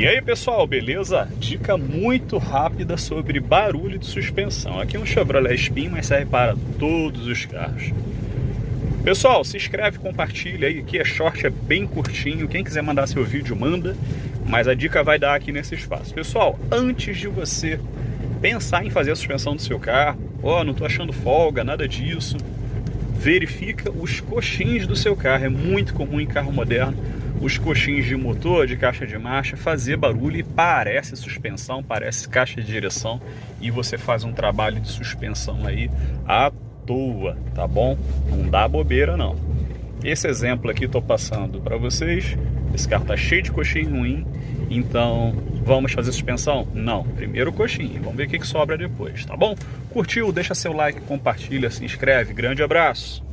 E aí pessoal, beleza? Dica muito rápida sobre barulho de suspensão. Aqui é um Chevrolet Spin, mas serve para todos os carros. Pessoal, se inscreve, compartilha aí, aqui é short, é bem curtinho. Quem quiser mandar seu vídeo, manda. Mas a dica vai dar aqui nesse espaço. Pessoal, antes de você pensar em fazer a suspensão do seu carro, não tô achando folga, nada disso, verifica os coxins do seu carro. É muito comum em carro moderno os coxins de motor, de caixa de marcha, fazer barulho e parece suspensão, parece caixa de direção, e você faz um trabalho de suspensão aí à toa, tá bom? Não dá bobeira não. Esse exemplo aqui tô passando para vocês. Esse carro tá cheio de coxinho ruim, então vamos fazer suspensão? Não, primeiro o coxinho, vamos ver o que sobra depois, tá bom? Curtiu? Deixa seu like, compartilha, se inscreve, grande abraço!